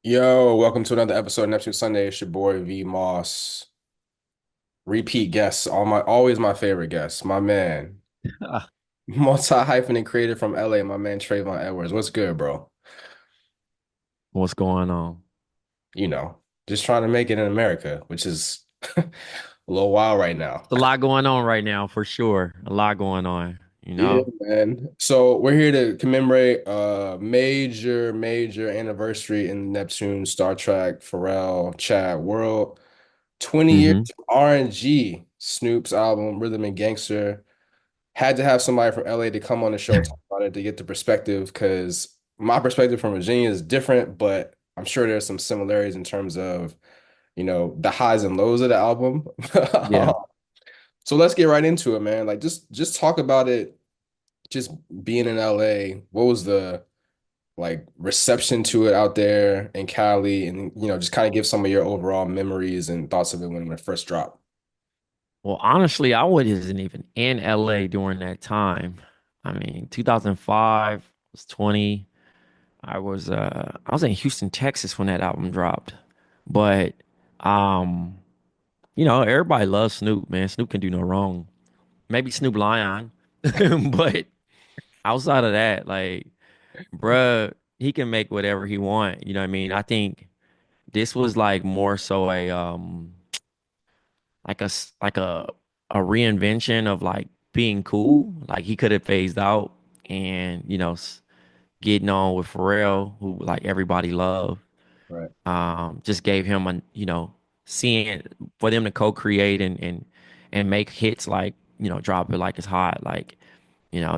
Yo, welcome to another episode of Neptune Sunday. It's your boy V Moss. Repeat guest, always my favorite guest, my man. Multi-hyphenate creator from LA, my man Travonne Edwards. What's good, bro? What's going on? You know, just trying to make it in America, which is a little wild right now. It's a lot going on right now for sure. A lot going on, you Yeah, know? man. So we're here to commemorate a major anniversary in Neptune, Star Trak, Pharrell, Chad World. 20 years Hmm. of RNG, Snoop's album, Rhythm and Gangster. Had to have somebody from LA to come on the show and talk about it to get the perspective because my perspective from Virginia is different, but I'm sure there's some similarities in terms of, the highs and lows of the album. Yeah. So let's get right into it, man. Like just talk about it, just being in LA. What was the like reception to it out there in Cali and just kind of give some of your overall memories and thoughts of it when it first dropped. Well, honestly, I wasn't even in LA during that time. I mean, 2005 was 20. I was in Houston, Texas when that album dropped. But um, everybody loves Snoop, man. Snoop can do no wrong. Maybe Snoop Lion. But outside of that, like, bruh, he can make whatever he want. You know what I mean? I think this was like more so like a reinvention of like being cool. Like he could have phased out and getting on with Pharrell, who like everybody loved. Right. Just gave him a seeing for them to co-create and make hits like drop it like it's hot, like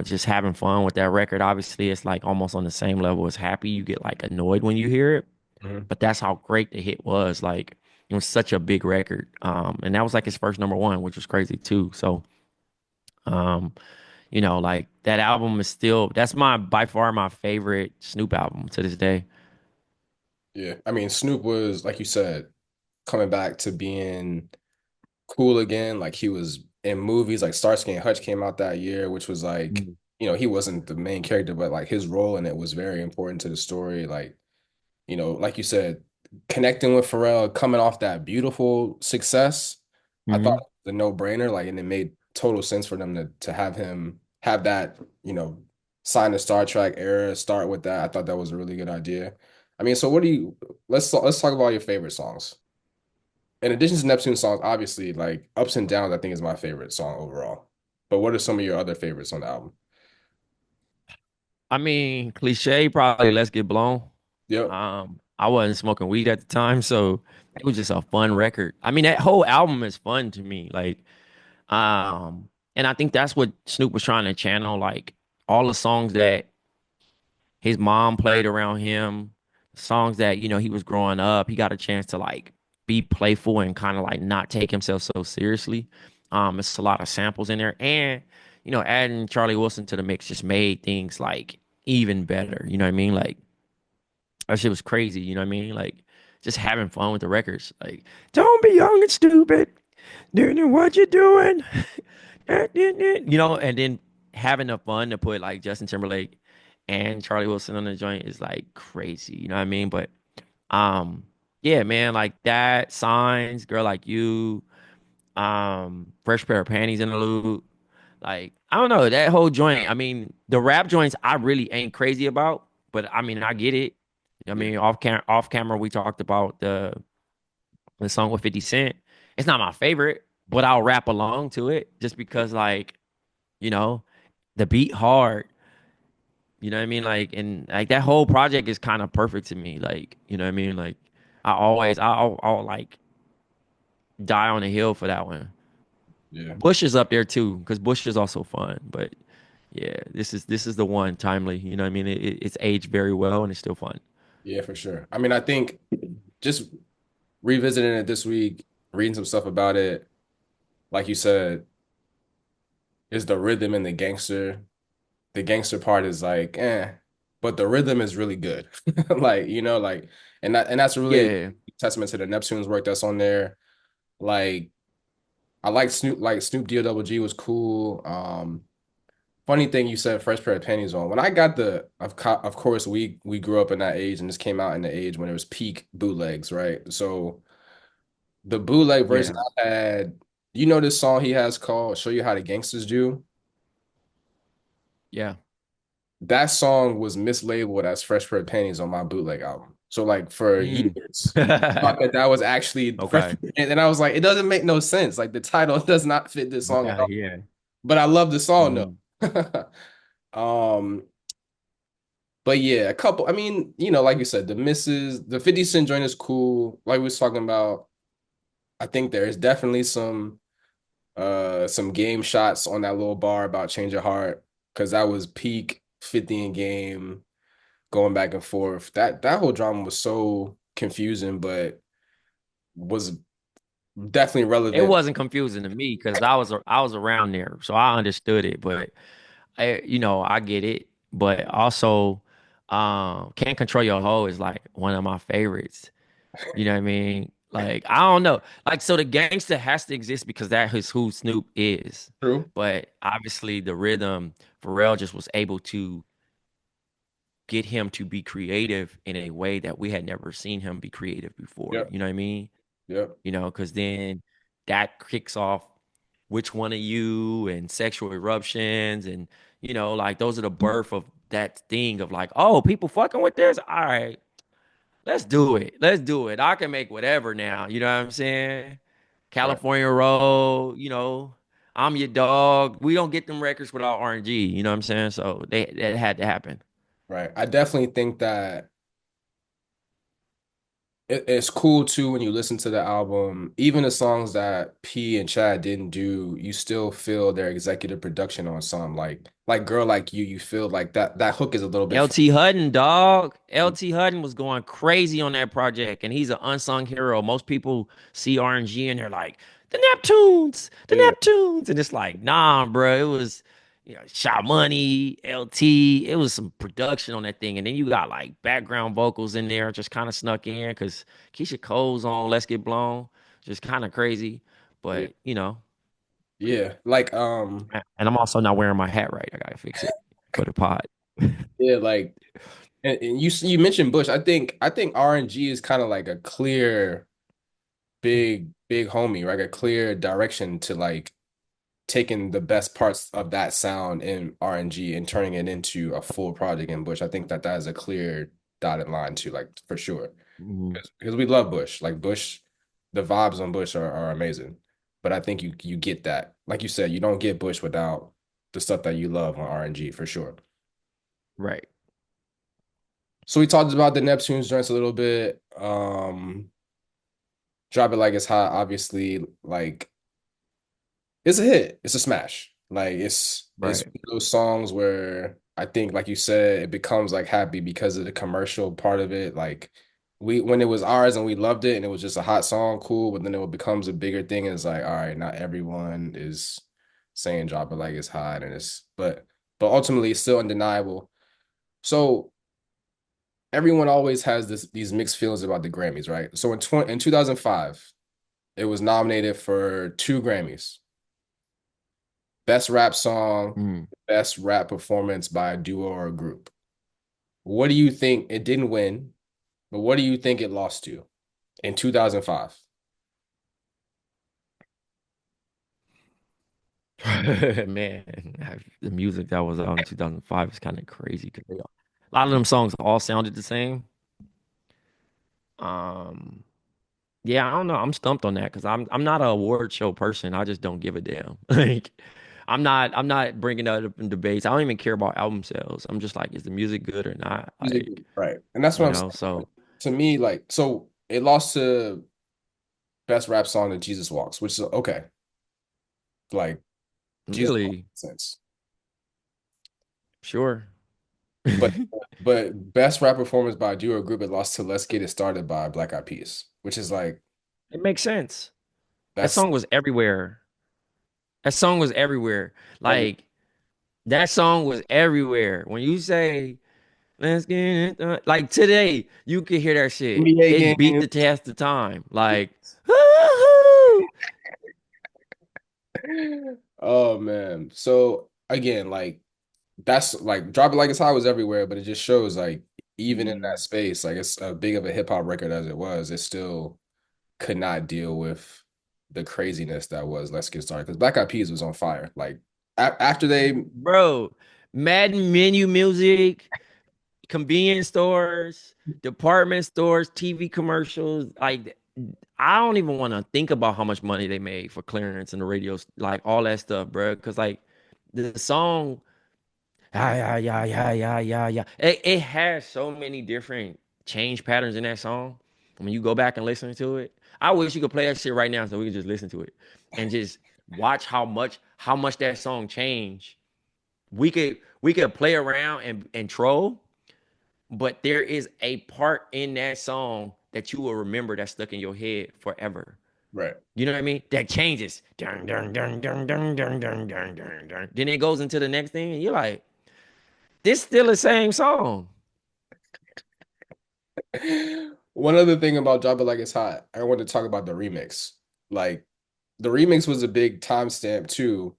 just having fun with that record. Obviously, it's like almost on the same level as Happy. You get like annoyed when you hear it, Mhm. but that's how great the hit was. Like it was such a big record. And that was like his first number one, which was crazy too. So, um, like that album is still that's my by far my favorite Snoop album to this day. Yeah. I mean, Snoop was, like you said, coming back to being cool again. Like he was in movies like Starsky and Hutch came out that year, which was like, Mm. he wasn't the main character, but like his role in it was very important to the story. Like, like you said, connecting with Pharrell, coming off that beautiful success, I thought Hmm. it was a no-brainer. Like, and it made total sense for them to have him have that, sign the Star Trek era, start with that. I thought that was a really good idea. I mean, so what do you let's talk about your favorite songs. In addition to Neptune songs, obviously, like Ups and Downs, I think is my favorite song overall. But what are some of your other favorites on the album? I mean, cliche, probably Let's Get Blown. Yep. I wasn't smoking weed at the time, so it was just a fun record. I mean, that whole album is fun to me. Like, and I think that's what Snoop was trying to channel, like all the songs that his mom played around him, songs that, he was growing up, he got a chance to like be playful and kind of like not take himself so seriously. It's a lot of samples in there. And, adding Charlie Wilson to the mix just made things like even better. You know what I mean? Like that shit was crazy, you know what I mean? Like just having fun with the records. Like, don't be young and stupid. Doing what you doing? And then having the fun to put like Justin Timberlake and Charlie Wilson on the joint is like crazy, you know what I mean? But um yeah, man, like that, Signs, Girl Like You, Fresh Pair of Panties in the Loop. Like, I don't know, that whole joint. I mean, the rap joints I really ain't crazy about, but I mean, I get it. I Yeah. mean, off camera we talked about the song with 50 Cent. It's not my favorite, but I'll rap along to it just because like, you know, the beat hard, you know what I mean? Like, and like that whole project is kind of perfect to me. Like, you know what I mean? Like I'll like die on a hill for that one. Yeah. Bush is up there too, because Bush is also fun. But yeah, this is the one timely. You know what I mean? It's aged very well and it's still fun. Yeah, for sure. I mean, I think just revisiting it this week, reading some stuff about it, like you said, is the rhythm and the gangster. The gangster part is like, but the rhythm is really good. Like, and that's really a Yeah. testament to the Neptunes work that's on there. Like, I like Snoop, like Snoop D-O-double-G was cool. funny thing you said fresh pair of panties on. When I got of course we grew up in that age and this came out in the age when it was peak bootlegs, right? So the bootleg version Yeah, I had, this song he has called "Show You How the Gangsters Do." yeah. That song was mislabeled as Fresh Pair of Panties on my bootleg album. So like for Mm. years, I thought that that was actually Fresh Okay. Pair of Panties, and I was like, it doesn't make no sense. Like the title does not fit this song at Yeah, all. yeah. But I love the song Hmm. though. Um, but yeah, a couple. I mean, like you said, the 50 Cent joint is cool. Like we was talking about, I think there is definitely some game shots on that little bar about change your heart because that was peak 50 in game going back and forth. That whole drama was so confusing, but was definitely It relevant. wasn't confusing to me because I was around there, so I understood it. But I get it. But also, "Can't Control Your Hoe" is like one of my favorites. You know what I mean? Like I don't know. Like so, the gangster has to exist because that is who Snoop is. True. But obviously, the rhythm, Pharrell just was able to get him to be creative in a way that we had never seen him be creative before. Yep. You know what I mean? Yep. Because then that kicks off which one of you and sexual eruptions and like those are the birth of that thing of like, oh, people fucking with this. All right, let's do it. Let's do it. I can make whatever now. You know what I'm saying? Right. California Road. I'm your dog. We don't get them records without R&G. You know what I'm saying? So that had to happen. Right. I definitely think that it's cool too when you listen to the album, even the songs that P and Chad didn't do, you still feel their executive production on some like Girl Like You feel like that hook is a little bit LT Hutton, dog. LT Hutton was going crazy on that project, and he's an unsung hero. Most people see RNG and they're like, the yeah, Neptunes. And it's like, nah, bro. It was, Shot Money, LT. It was some production on that thing. And then you got like background vocals in there, just kind of snuck in because Keisha Cole's on Let's Get Blown. Just kind of crazy. yeah, But, yeah. Like and I'm also not wearing my hat right. I gotta fix it for the pod. yeah, like and you mentioned Bush. I think RNG is kind of like a clear big homie, right? A clear direction to like taking the best parts of that sound in RNG and turning it into a full project in Bush. I think that is a clear dotted line too, like for sure. Mhm. Because we love Bush. Like Bush, the vibes on Bush are amazing. But I think you get that. Like you said, you don't get Bush without the stuff that you love on RNG for sure. Right. So we talked about the Neptunes joints a little bit. Drop It Like It's Hot, obviously, like it's a hit. It's a smash. Like it's Right. one of those songs where I think, like you said, it becomes like happy because of the commercial part of it. Like when it was ours and we loved it and it was just a hot song, cool. But then it becomes a bigger thing and it's like, all right, not everyone is saying Drop It Like It's Hot, and but ultimately it's still undeniable. So everyone always has these mixed feelings about the Grammys, right? So in 2005, it was nominated for two Grammys. Best rap song, Mm. best rap performance by a duo or a group. What do you think? It didn't win, but what do you think it lost to in 2005? Man, the music that was out in 2005 is kind of crazy because a lot of them songs all sounded the same. Um, yeah, I don't know. I'm stumped on that because I'm not a award show person. I just don't give a damn. Like, I'm not bringing that up in debates. I don't even care about album sales. I'm just like, is the music good or not? Music, Like, right. And that's what I'm saying. so To me, like, so it lost to best rap song to Jesus Walks, which is okay. Like, Jesus Walks really, makes sense. sure. But It but best rap performance by a duo or group, it lost to Let's Get It Started by Black Eyed Peas, which is like makes sense. That that's song was everywhere. That song was everywhere. every Like that song was everywhere. When you say "Let's get it done," like today, you could hear that shit. NBA It beat game. the test of time. Like, woo-hoo! Oh man. So again, like that's like Drop It Like It's Hot was everywhere, but it just shows like even in that Mm. space, like it's a big of a hip hop record as it was, it still could not deal with the craziness that was Let's Get Started. Because Black Eyed Peas was on fire. Like after they Bro, Madden menu music, convenience stores, department stores, TV commercials. Like, I don't even want to think about how much money they made for clearance and the radios, like all that stuff, bro. Because like the song, yeah, yeah, yeah, yeah, yeah, yeah, yeah. It has so many different change patterns in that song. When you go back and listen to it, I wish you could play that shit right now so we could just listen to it and just watch how much that song changed. We could play around and troll, but there is a part in that song that you will remember that's stuck in your head forever. right. You know what I mean? That changes. Dun, dun, dun, dun, dun, dun, dun, dun, dun, dun. Then it goes into the next thing, and you're like, this still the same song. One other thing about Drop It Like It's Hot, I want to talk about the remix. Like the remix was a big timestamp too.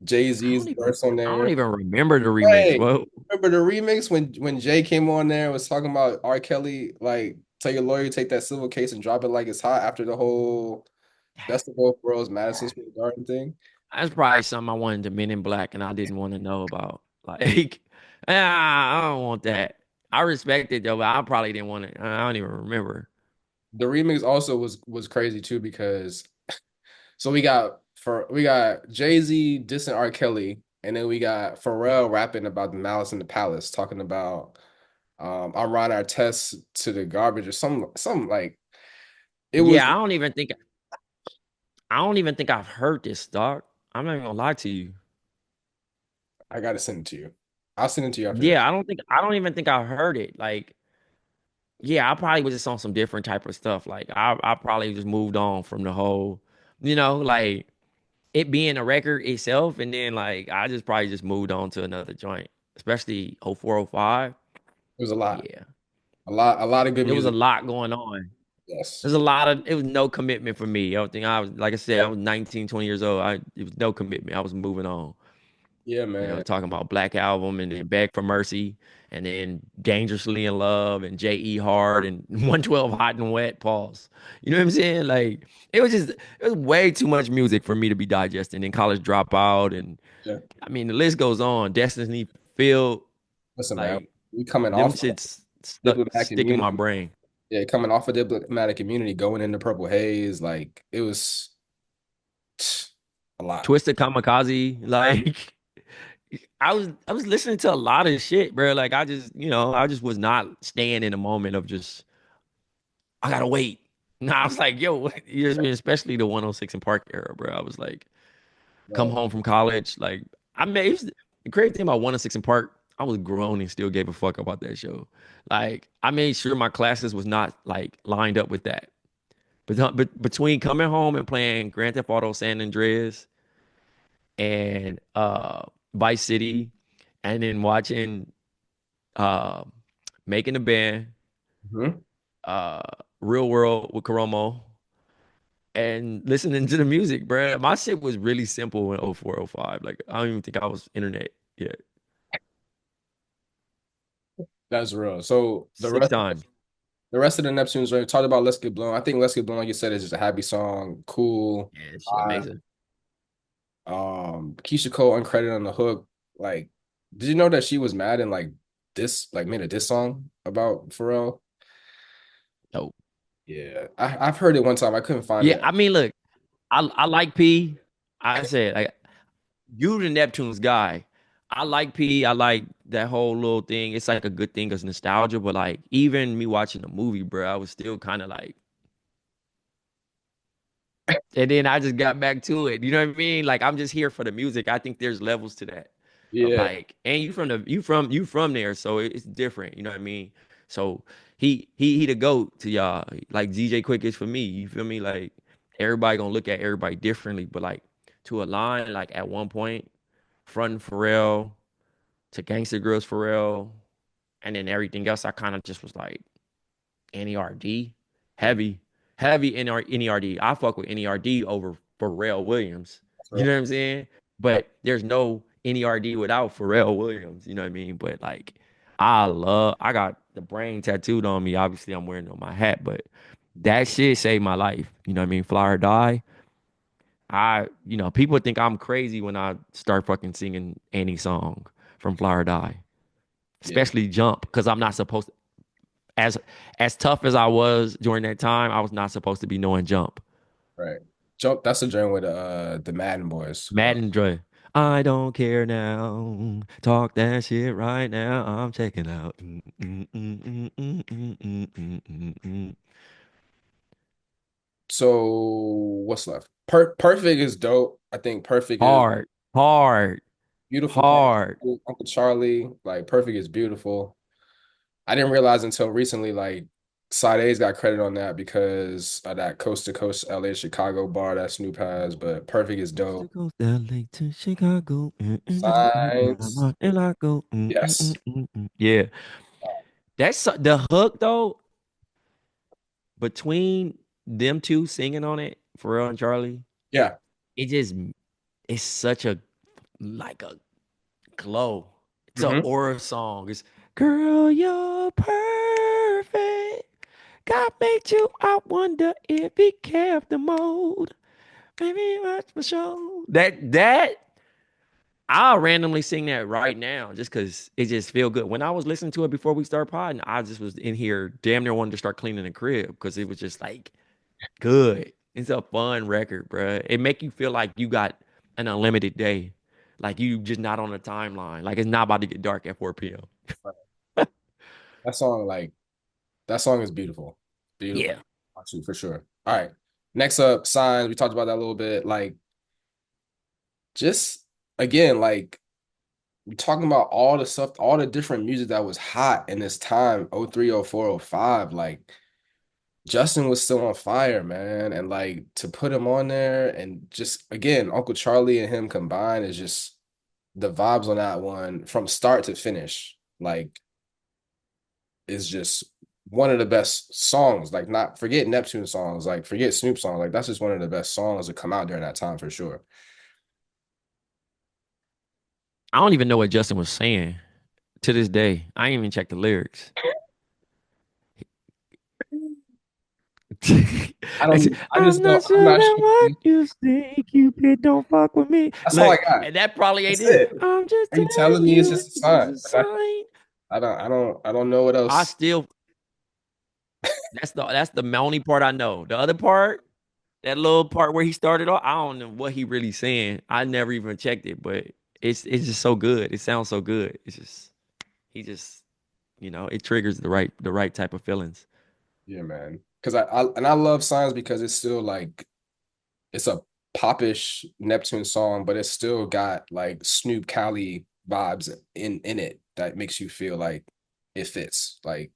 Jay-Z's verse on I don't there. even remember the remix. Hey, Whoa. remember the remix when Jay came on there and was talking about R. Kelly, like tell your lawyer take that civil case and drop it like it's hot after the whole Best of Both Worlds Madison Square Garden thing. That's probably something I wanted to Men in Black and I didn't want to know about. Like, I don't want that. I respect it though, but I probably didn't want it. I don't even remember. The remix also was crazy too because so we got Jay-Z dissing R. Kelly, and then we got Pharrell rapping about the Malice in the Palace, talking about I'm riding our tests to the garbage or some like it was Yeah, I don't even think I've heard this, dog. I'm not even gonna lie to you. I gotta send it to you. I'll send it to you after this. Yeah, I don't even think I heard it. Like, yeah, I probably was just on some different type of stuff. Like, I probably just moved on from the whole, like it being a record itself, and then like I just probably just moved on to another joint, especially 0405. It was a lot. Yeah, A lot of good there was a music. lot going on. Yes. There's a lot of it was no commitment for me. I don't think I was like I said, I was 19, 20 years old. It was no commitment. I was moving on. Yeah, man. Talking about Black Album and then Beg for Mercy and then Dangerously in Love and J.E. Hard and 112 Hot and Wet, pause. You know what I'm saying? Like it was way too much music for me to be digesting in College Dropout and Yeah. I mean the list goes on. Destiny Field, Listen, man. like We coming them off of shits diplomatic stick in my immunity. brain. Yeah, coming off of diplomatic immunity, going into Purple Haze, like it was a lot. Twisted Kamikaze, like I was listening to a lot of shit, bro. Like I just was not staying in the moment of just I gotta wait. No, I was like, yo, especially the 106 in Park era, bro. I was like, come Bro. home from college. Like, the crazy thing about 106 in Park, I was grown and still gave a fuck about that show. Like, I made sure my classes was not like lined up with that. But between coming home and playing Grand Theft Auto San Andreas and Vice City, and then watching uh, Making the Band, Mhm. uh, Real World with Karomo, and listening to the music, bro. My shit was really simple in 04, 05. Like, I don't even think I was internet yet. That's real. So the Sick rest time. the rest of the Neptunes, right? Talked about Let's Get Blown. I think Let's Get Blown, like you said, is just a happy song, cool. Yeah, shit amazing. Keisha Cole uncredited on the hook. Like, did you know that she was mad and like made a diss song about Pharrell? Dope. Yeah, I've heard it one time. I couldn't find Yeah, it. I mean, look, I like P. I said, like, you the Neptune's guy. I like P. I like that whole little thing. It's like a good thing because nostalgia, but like, even me watching the movie, bro, I was still kind of like, and then I just got back to it. You know what I mean? Like I'm just here for the music. I think there's levels to that. Of Yeah, like, and you from there, so it's different. You know what I mean? So he the goat to y'all. Like DJ Quick is for me. You feel me? Like everybody gonna look at everybody differently, but like to align, like at one point, frontin' Pharrell to Gangsta Girls Pharrell, and then everything else, I kind of just was like. NERD, yeah, heavy, heavy NERD. I fuck with NERD over Pharrell Williams. that's You real. know what I'm saying? But there's no NERD without Pharrell Williams. You know what I mean? But like, I got the brain tattooed on me. Obviously, I'm wearing it on my hat, but that shit saved my life. You know what I mean? Fly or die. People think I'm crazy when I start fucking singing any song from Fly or Die, Yeah, especially Jump, because I'm not supposed to, as as tough as I was during that time, I was not supposed to be knowing Jump. right. Jump. That's the joint with the Madden boys. Madden Dre. I don't care now. Talk that shit right now. I'm checking out. So what's left? Perfect is dope. I think Perfect is Hard, hard, beautiful. Part hard. two, Uncle Charlie, like Perfect is beautiful. I didn't realize until recently, like Sade's got credit on that because of that coast to coast LA Chicago bar that Snoop has. But Perfect is Coast to dope. coast, LA to Chicago. Signs, And I go. yes. Yeah, that's the hook though. Between them two singing on it, Pharrell and Charlie, Yeah. it just it's such a like a glow. It's a Hmm. aura song. It's girl, you're perfect. God made you. I wonder if he kept the mold. Maybe that's for sure. That I'll randomly sing that right now just because it just feel good. When I was listening to it before we start podding, I just was in here damn near wanting to start cleaning the crib because it was just like good. It's a fun record, bruh. It make you feel like you got an unlimited day. Like you just not on a timeline. Like it's not about to get dark at 4 p.m. That song, like that song is beautiful. Beautiful. Yeah. Actually, for sure. All right. Next up, Signs. We talked about that a little bit. Like, just again, like we're talking about all the stuff, all the different music that was hot in this time, 03, 04, 05. Like Justin was still on fire, man. And like to put him on there and just again, Uncle Charlie and him combined is just the vibes on that one from start to finish, like is just one of the best songs. Like not forget Neptune songs, like forget Snoop songs. Like that's just one of the best songs to come out during that time for sure. I don't even know what Justin was saying to this day. I ain't even checked the lyrics. I I'm just know not I'm sure not that sure. what you say, Cupid, don't fuck with me. That's all I Look, got. and that probably ain't That's it. it. I'm just Are you telling telling me it's you just a this is sign? a sign. I don't know what I else. still that's the only part I know. The other part, that little part where he started off, I don't know what he really saying. I never even checked it, but it's just so good. It sounds so good. It's just he just it triggers the right type of feelings. Yeah, man. Because I love signs because it's still like it's a popish Neptune song, but it's still got like Snoop Cali vibes in it that makes you feel like it fits. Like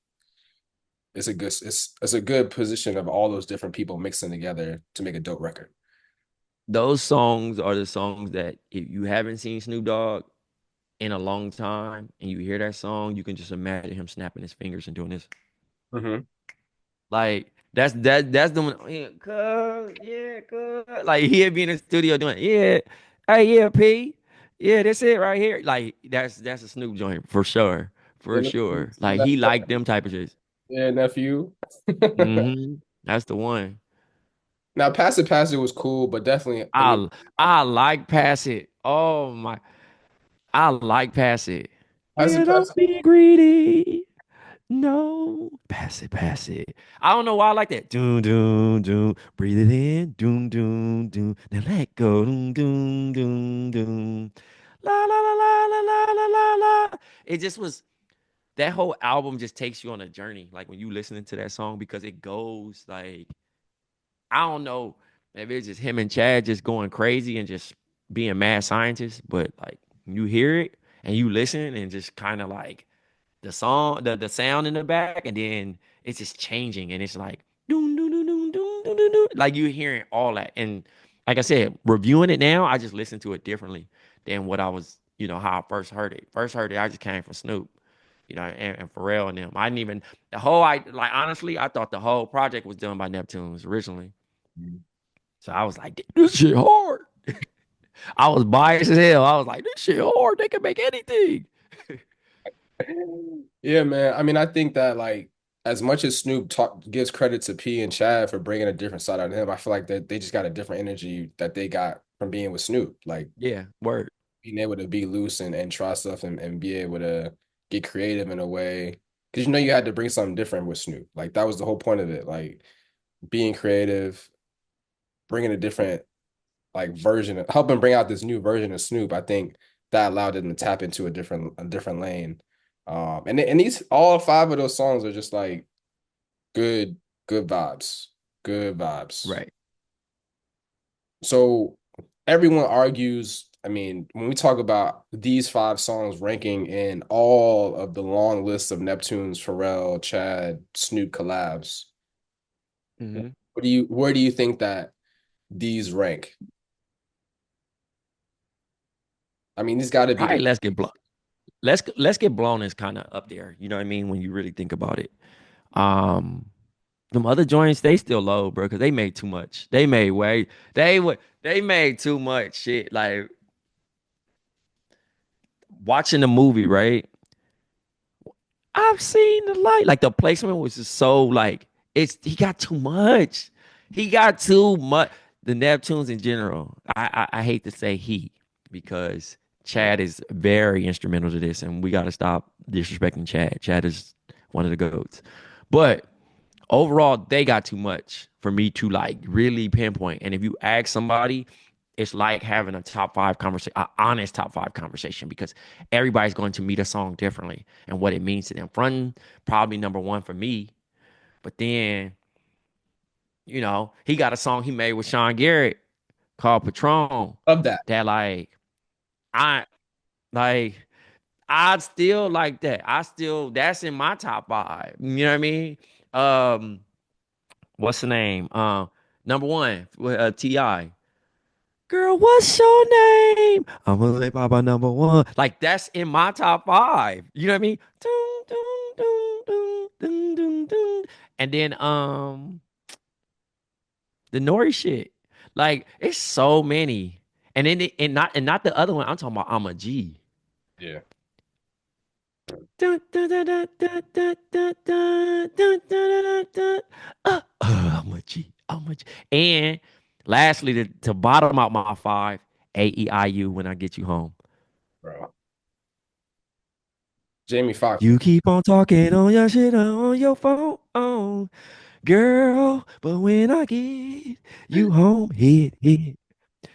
it's a good position of all those different people mixing together to make a dope record. Those songs are the songs that if you haven't seen Snoop Dogg in a long time and you hear that song, you can just imagine him snapping his fingers and doing this. Hmm. Like that's the one. Yeah, cuz. Like he'd be in the studio doing, yeah, hey, yeah, P, yeah, that's it right here. Like that's a Snoop joint for sure, Yeah, for sure. Like he liked them type of shit. yeah, nephew. That's the one. Now, Pass It was cool, but definitely, I mean, I I like pass it. Oh my, I like pass it. Yeah, Pass don't It. be greedy. No, pass it, pass it. I don't know why I like that. Doom, doom, doom. Breathe it in. Doom, doom, doom. Now let go. Doom, doom, doom, doom. La la la la la la la la la. It just was that whole album just takes you on a journey. Like when you listening to that song because it goes like I don't know if it's just him and Chad just going crazy and just being mad scientists, but like you hear it and you listen and just kind of like the song, the sound in the back, and then it's just changing, and it's like doom doom doom doom doom doom doom, doom. Like you're hearing all that, and like I said, reviewing it now, I just listen to it differently than what I was, how I first heard it. First heard it, I just came from Snoop, and Pharrell and them. I didn't even I like honestly, I thought the whole project was done by Neptunes originally, so I was like, this shit hard. I was biased as hell. I was like, this shit hard. They can make anything. Yeah, man. I mean, I think that like as much as Snoop gives credit to P and Chad for bringing a different side out of him, I feel like that they just got a different energy that they got from being with Snoop. Like Yeah, word. being able to be loose and try stuff and be able to get creative in a way. Because you know you had to bring something different with Snoop. Like that was the whole point of it. Like being creative, bringing a different like version, helping bring out this new version of Snoop. I think that allowed them to tap into a different lane. And these all five of those songs are just like good, good vibes, good vibes. Right. So everyone argues. I mean, when we talk about these five songs ranking in all of the long list of Neptunes, Pharrell, Chad, Snoop collabs, Hmm. where do you think that these rank? I mean, these got to be Probably the let's get blown. Let's get blown is kind of up there. You know what I mean? When you really think about it. Um, them other joints, they still low, bro, because they made too much. They made way. They made too much shit. Like watching the movie, right? I've seen the light. Like the placement was just so like it's he got too much. He got too much. The Neptunes in general. I hate to say he because yeah, Chad is very instrumental to this, and we got to stop disrespecting Chad. Chad is one of the goats. But overall, they got too much for me to like really pinpoint. And if you ask somebody, it's like having a top five conversation, an honest top five conversation, because everybody's going to meet a song differently and what it means to them. Front probably number one for me, but then he got a song he made with Sean Garrett called Patron. love that, That I like I still like that. I still that's in my top five. You know what I mean? Um, what's the name? Number one with Ti. Girl, what's your name? I'm gonna let Papa number one. Like that's in my top five. You know what I mean? Dun, dun, dun, dun, dun, dun, dun. And then the Nori shit. Like it's so many. And then and not the other one. I'm talking about I'm a G. yeah, Dun, dun, dun, dun, dun, dun, dun, dun, dun, dun, dun, dun. I'm a G. I'm a G. And lastly, to bottom out my five, AEIU when I get you home. bro. Jamie Foxx, You keep on talking on your shit on your phone, girl. But when I get you home, hit,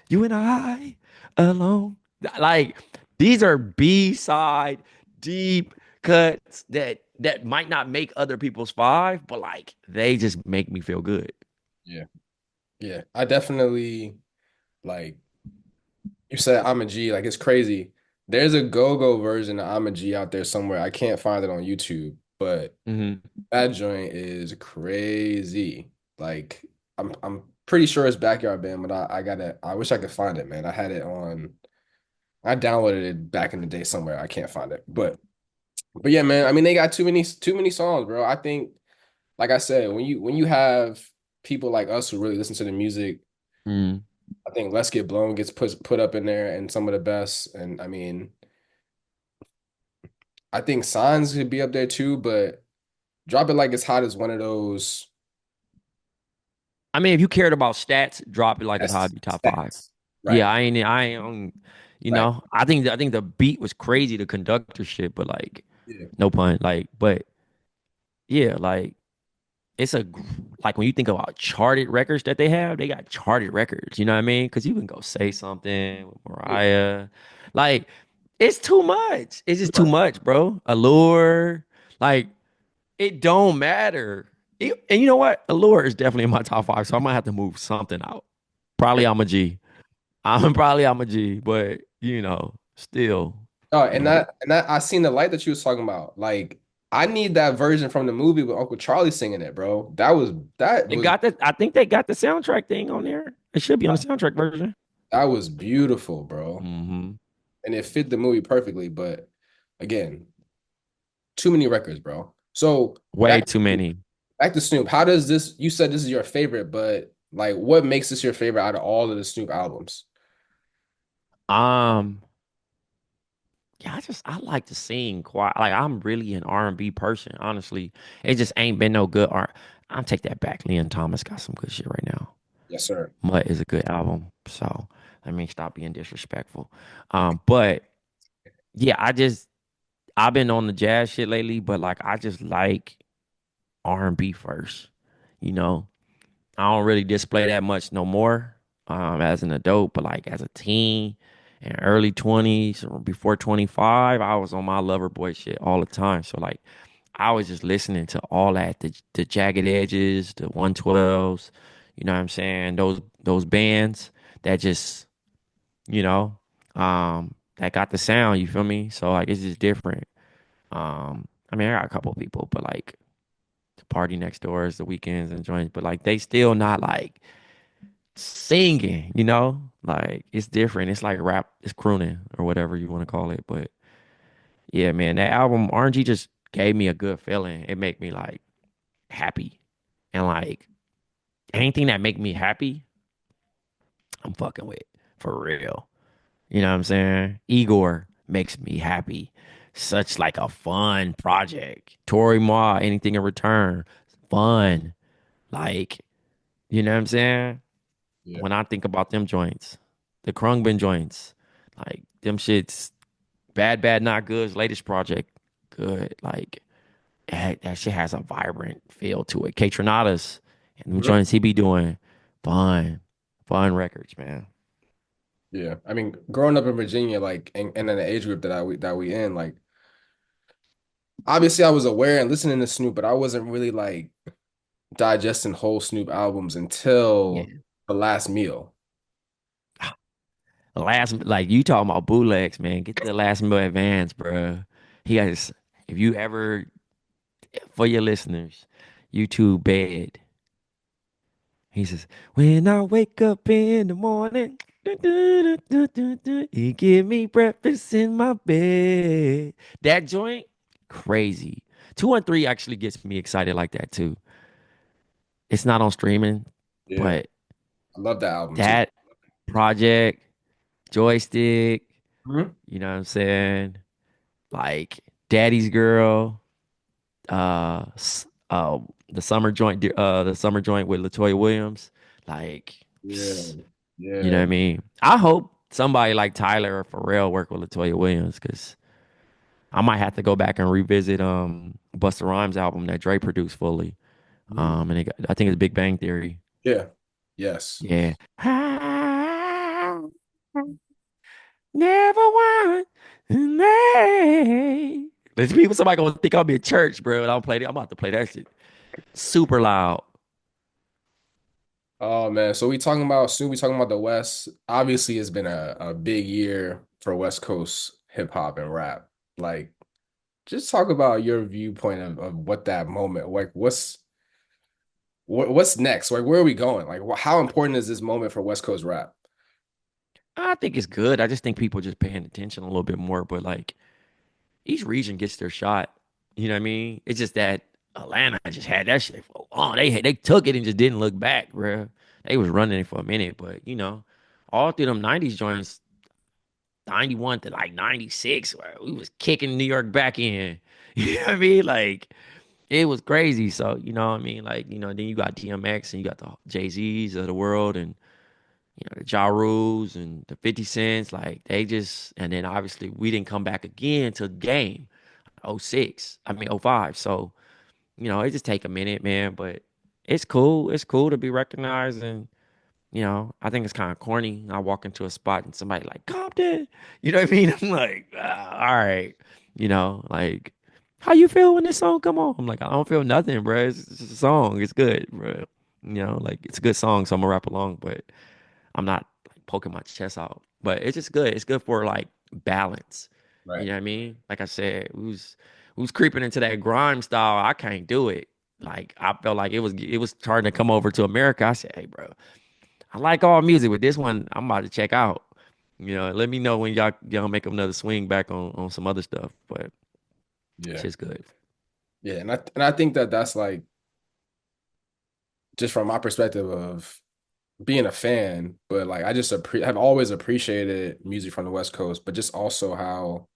you and I alone. Like these are B-side deep cuts that might not make other people's five, but like they just make me feel good. yeah, yeah. I definitely like you said I'm a G. Like it's crazy. There's a go-go version of I'm a G out there somewhere. I can't find it on YouTube, but Hmm. that joint is crazy. Like I'm pretty sure it's Backyard Band, but I wish I could find it, man. I downloaded it back in the day somewhere. I can't find it. But yeah, man, I mean they got too many songs, bro. I think like I said, when you have people like us who really listen to the music, Mm. I think Let's Get Blown gets put up in there and some of the best. And I mean, I think Signs could be up there too, but Drop It Like It's Hot is one of those I mean, if you cared about stats, drop it like it's hot, best be top five. stats. Yeah, Right. I ain't, Right. I think the beat was crazy, the conductor shit, but like, Yeah. no pun, like, but yeah, like it's like when you think about charted records that they got charted records. You know what I mean? Because you can go say something with Yeah. Mariah, like it's too much. It's Too just too much. much, bro. Allure, like it don't matter. And you know what? Allure is definitely in my top five, so I might have to move something out. Probably I'm a G. I'm a G, but still, Oh, you and know. that I seen the light that you was talking about. Like, I need that version from the movie with Uncle Charlie singing it, bro. That They was got the I think they got the soundtrack thing on there. It should be on the soundtrack version. that was beautiful, bro. Hmm. And it fit the movie perfectly. But again, too many records, bro. So Way too many. back to Snoop. How does this? You said this is your favorite, but like, what makes this your favorite out of all of the Snoop albums? Um, yeah, I like to sing quiet. Like I'm really an R&B person, honestly. It just ain't been no good art. I'll take that back. Leon Thomas got some good shit right now. Yes, sir. Mutt is a good album. So let me stop being disrespectful. But yeah, I've been on the jazz shit lately, but like I just like R&B first. You know, I don't really display that much no more as an adult, but like as a teen and early 20s or before 25, I was on my lover boy shit all the time. So like I was just listening to all that, the Jagged Edges, the 112s, you know what I'm saying? Those bands that just, you know, that got the sound, you feel me? So like it's just different. I mean, I got a couple people, but like the party next doors, the weekends and joints, but like they still not like singing, you know? Like it's different. It's like rap, it's crooning or whatever you want to call it. But yeah, man, that album RNG just gave me a good feeling. It made me like happy. And like anything that make me happy, I'm fucking with for real. You know what I'm saying? Igor makes me happy. Such like a fun project. Tori Ma, anything in return, fun. Like, you know what I'm saying? Yeah. When I think about them joints, the Krungbin joints, like them shits, bad, bad, not good's latest project, good. Like that shit has a vibrant feel to it. K Tronada's and them Mhm. joints he be doing, fun, fun records, man. Yeah. I mean, growing up in Virginia, like, and in the age group that we in, like, obviously I was aware and listening to Snoop, but I wasn't really like digesting whole Snoop albums until Yeah. the last meal. The last, like you talking about bootlegs, man. Get the last meal advance, bro. He has, if you ever, for your listeners, YouTube bed. He says, when I wake up in the morning, he give me breakfast in my bed. That joint, crazy. 213 actually gets me excited like that too. It's not on streaming, Yeah. but I love that album too. that project, joystick, Mhm. you know what I'm saying? Like Daddy's Girl, the summer joint with Latoya Williams. Like, Yeah. you know what I Yeah. mean? I hope somebody like Tyler or Pharrell work with Latoya Williams because I might have to go back and revisit Busta Rhymes album that Dre produced fully. Mm. And I think it's Big Bang Theory. Yeah. Yes. Yeah. I never want to lay. There's people somebody gonna think I'm in church, bro. And I'm about to play that shit super loud. Oh man. So we talking about soon, we talking about the West. Obviously, it's been a big year for West Coast hip hop and rap. Like, just talk about your viewpoint of what that moment, like what's next? Like, where are we going? Like, how important is this moment for West Coast rap? I think it's good. I just think people just paying attention a little bit more. But like each region gets their shot. You know what I mean? It's just that Atlanta just had that shit for long. They took it and just didn't look back, bro. They was running it for a minute, but all through them '90s joints, '91 to like '96, where we was kicking New York back in. You know what I mean? Like it was crazy. So what I mean? Like then you got DMX and you got the Jay Z's of the world and the Ja Rules and the 50 Cents. Like they just and then obviously we didn't come back again till Game. '06. I mean '05. So, it just take a minute, man, but it's cool. It's cool to be recognized and I think it's kind of corny. I walk into a spot and somebody like Compton. You know what I mean? I'm like, all right. Like how you feel when this song come on? I'm like, I don't feel nothing, bro. It's just a song. It's good, bro. Like it's a good song, so I'm gonna rap along, but I'm not like poking my chest out. But it's just good. It's good for like balance. You Right. know what I mean? Like I said, we was creeping into that grime style. I can't do it. Like I felt like it was starting to come over to America. I said, hey, bro, I like all music, but this one I'm about to check out. Let me know when y'all make another swing back on some other stuff. But it's Yeah. just good. Yeah. And I think that that's like just from my perspective of being a fan, but like I just have always appreciated music from the West Coast, but just also how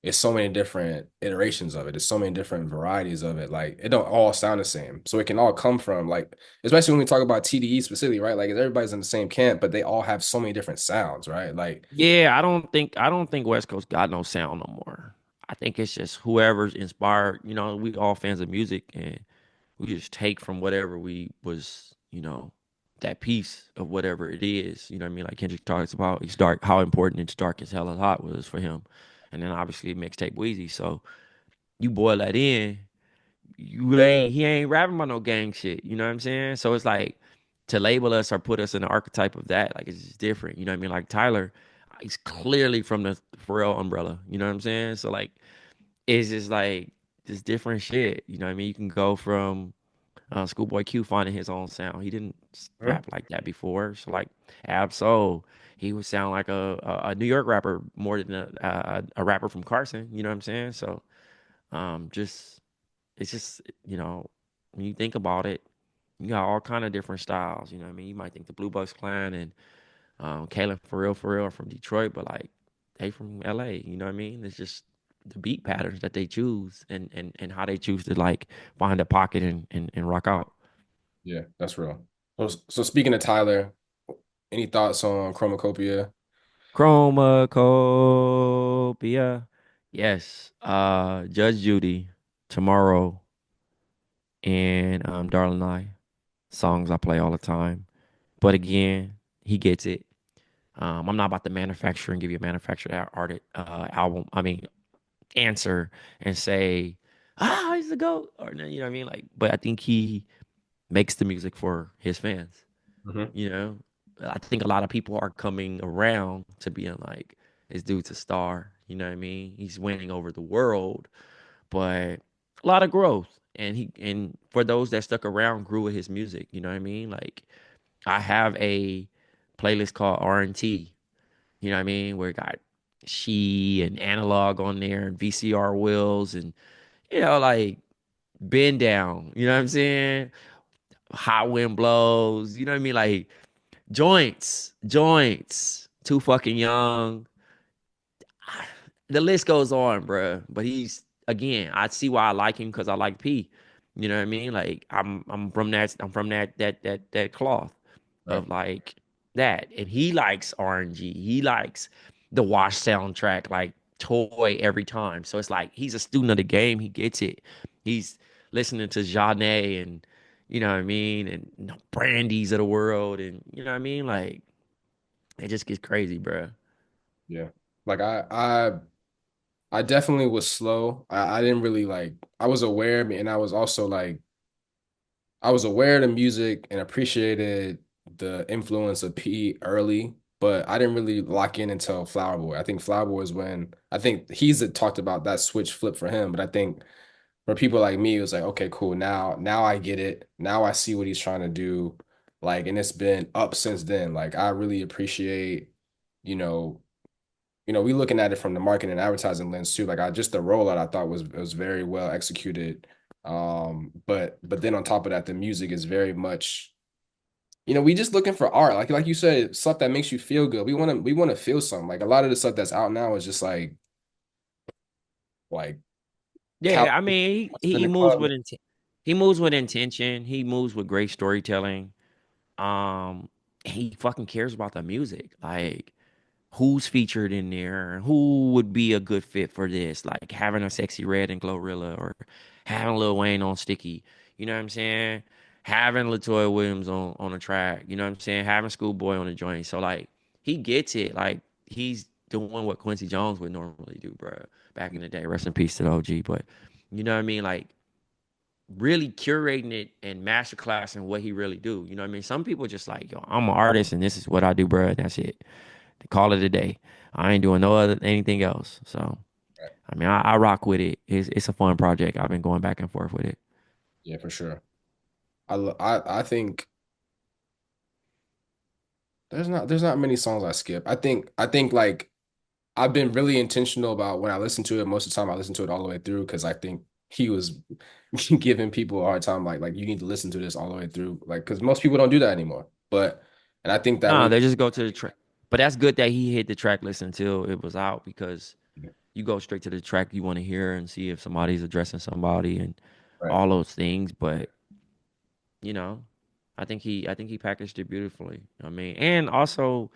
it's so many different iterations of it. It's so many different varieties of it. Like it don't all sound the same. So it can all come from like, especially when we talk about TDE specifically, right? Like everybody's in the same camp, but they all have so many different sounds, right? Like, Yeah, I don't think West Coast got no sound no more. I think it's just whoever's inspired. We all fans of music, and we just take from whatever we was, that piece of whatever it is. You know what I mean? Like Kendrick talks about, it's dark, how important it's dark as hell and hot was for him, and then obviously mixtape Wheezy. So you boil that in, he ain't rapping about no gang shit. You know what I'm saying? So it's like to label us or put us in the archetype of that, like it's just different. You know what I mean? Like Tyler, he's clearly from the Pharrell umbrella. You know what I'm saying? So like it's just like this different shit. You know what I mean? You can go from Schoolboy Q finding his own sound. He didn't mhm, rap like that before. So like Ab-Soul, he would sound like a New York rapper more than a rapper from Carson. You know what I'm saying? So just it's just when you think about it, you got all kind of different styles. You know what I mean? You might think the Blue Bucks Clan and Kalen for real are from Detroit, but like they from LA. You know what I mean? It's just the beat patterns that they choose and how they choose to like find a pocket and rock out. yeah, that's real. So speaking of Tyler, any thoughts on Chromacopia? Chromacopia. Yes. Judge Judy, Tomorrow, and Darling I. Songs I play all the time. But again, he gets it. I'm not about to manufacture and give you a manufactured album. I mean, answer and say, he's the GOAT. Or, you know what I mean? Like, but I think he makes the music for his fans. Hmm. You know, I think a lot of people are coming around to being like, this dude's a star. You know what I mean? He's winning over the world, but a lot of growth. And for those that stuck around, grew with his music. You know what I mean? Like I have a playlist called R&T. You know what I mean? Where it got She and Analog on there and VCR wheels and like Bend Down. You know what I'm saying? Hot Wind Blows. You know what I mean? Like joints. Too fucking young. The list goes on, bruh. But he's again, I see why I like him because I like P. You know what I mean? Like I'm from that cloth Right. of like that. And he likes RNG. He likes the Wash soundtrack, like toy every time. So it's like he's a student of the game. He gets it. He's listening to Janae and you know what I mean, and Brandies of the world, and you know what I mean. Like it just gets crazy, bruh. Yeah. Like I definitely was slow. I didn't really like I was aware and I was also like I was aware of the music and appreciated the influence of P early, but I didn't really lock in until Flower Boy. I think Flower Boy is when I think he's talked about that switch flip for him, but I think for people like me, it was like, okay, cool. Now I get it. Now I see what he's trying to do. Like, and it's been up since then. Like, I really appreciate, you know, we looking at it from the marketing and advertising lens too. Like I just the rollout I thought was very well executed. But then on top of that, the music is very much, we just looking for art. Like you said, stuff that makes you feel good. We want to feel something. Like a lot of the stuff that's out now is just like Cal Yeah, I mean, in he the moves club. with he moves with intention. He moves with great storytelling. He fucking cares about the music. Like who's featured in there, who would be a good fit for this, like having a Sexy Red and Glorilla or having Lil Wayne on Sticky, you know what I'm saying? Having Latoya Williams on a track, you know what I'm saying? Having Schoolboy on the joint. So like he gets it. Like he's doing what Quincy Jones would normally do, bro. Back in the day. Rest in peace to the OG. But you know what I mean? Like really curating it and masterclassing what he really do. You know what I mean? Some people just like, yo, I'm an artist and this is what I do, bro. And that's it. They call it a day. I ain't doing no other anything else. So I mean, I rock with it. It's a fun project. I've been going back and forth with it. Yeah, for sure. I think there's not many songs I skip. I think like I've been really intentional about when I listen to it. Most of the time, I listen to it all the way through because I think he was giving people a hard time. Like you need to listen to this all the way through. Like because most people don't do that anymore. But And I think that No, when they just go to the track. But that's good that he hit the track list until it was out because you go straight to the track you want to hear and see if somebody's addressing somebody and right, all those things. But you know, I think he packaged it beautifully. I mean, and also,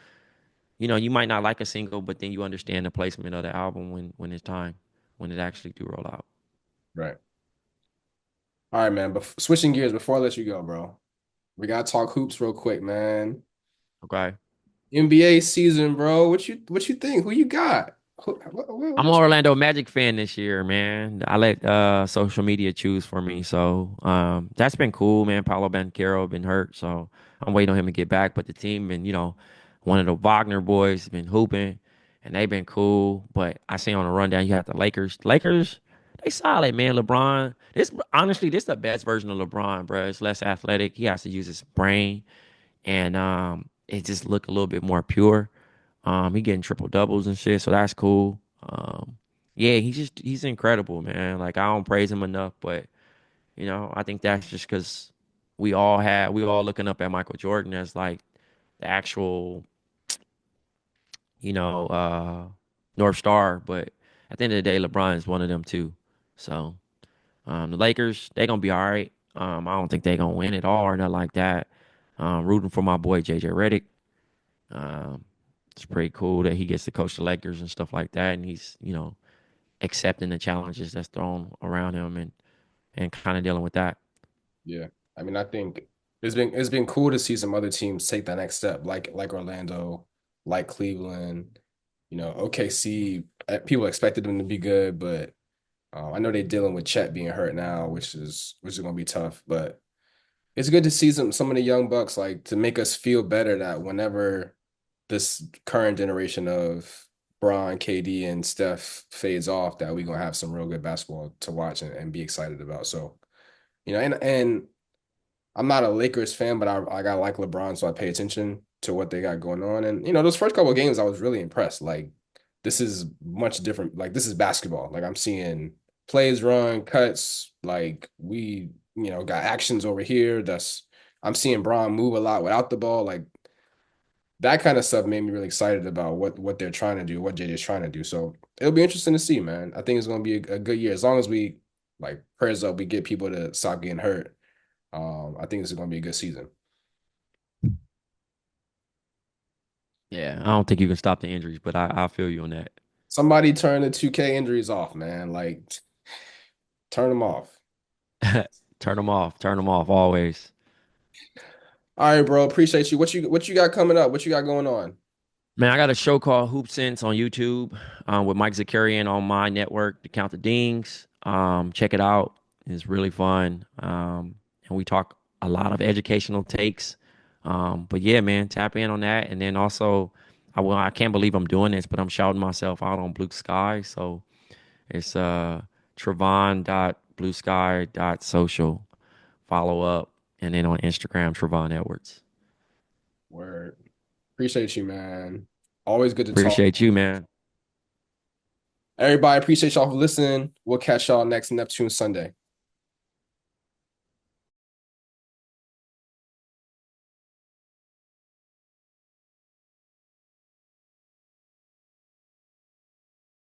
you might not like a single, but then you understand the placement of the album when it's time, when it actually do roll out. right. All right, man. But switching gears before I let you go, bro. We gotta talk hoops real quick, man. Okay. NBA season, bro. What you think? Who you got? I'm an What you, Orlando Magic fan this year, man. I let social media choose for me. So that's been cool, man. Paolo Banchero been hurt, so I'm waiting on him to get back. But the team been, one of the Wagner boys been hooping and they've been cool. But I see on the rundown you have the Lakers. Lakers, they solid, man. LeBron. This the best version of LeBron, bro. It's less athletic. He has to use his brain and it just look a little bit more pure. He getting triple doubles and shit, so that's cool. Yeah, he's incredible, man. Like I don't praise him enough, but I think that's just because we all looking up at Michael Jordan as like the actual, you know, uh North Star, but at the end of the day, LeBron is one of them too. So the Lakers, they gonna be all right. I don't think they gonna win it all or nothing like that. Rooting for my boy JJ Redick. Um, it's pretty cool that he gets to coach the Lakers and stuff like that, and he's accepting the challenges that's thrown around him and kind of dealing with that. yeah. I mean, I think it's been cool to see some other teams take that next step, like Orlando, like Cleveland. OKC. People expected them to be good, but I know they're dealing with Chet being hurt now, which is gonna be tough. But it's good to see some of the young bucks like to make us feel better that whenever this current generation of Bron, KD, and Steph fades off, that we're gonna have some real good basketball to watch and be excited about. So, and I'm not a Lakers fan, but I got like LeBron, so I pay attention to what they got going on. And those first couple of games, I was really impressed. Like, this is much different. Like, this is basketball. Like, I'm seeing plays run, cuts. Like, we got actions over here. I'm seeing Braun move a lot without the ball. Like, that kind of stuff made me really excited about what they're trying to do, what JJ's trying to do. So it'll be interesting to see, man. I think it's going to be a good year as long as we like prayers up, we get people to stop getting hurt. I think this is going to be a good season. Yeah, I don't think you can stop the injuries, but I feel you on that. Somebody turn the 2K injuries off, man. Like, turn them off. Turn them off always. All right, bro. Appreciate you. What you got coming up? What you got going on? Man, I got a show called Hoop Sense on YouTube with Mike Zakarian on my network to count the dings. Check it out. It's really fun. And we talk a lot of educational takes. But yeah, man, tap in on that. And then also, I can't believe I'm doing this, but I'm shouting myself out on Blue Sky. So it's Travonne.bluesky.social. Follow up. And then on Instagram, Travonne Edwards. Word. Appreciate you, man. Always good to talk. Appreciate you, man. Everybody, appreciate y'all for listening. We'll catch y'all next Neptune Sunday.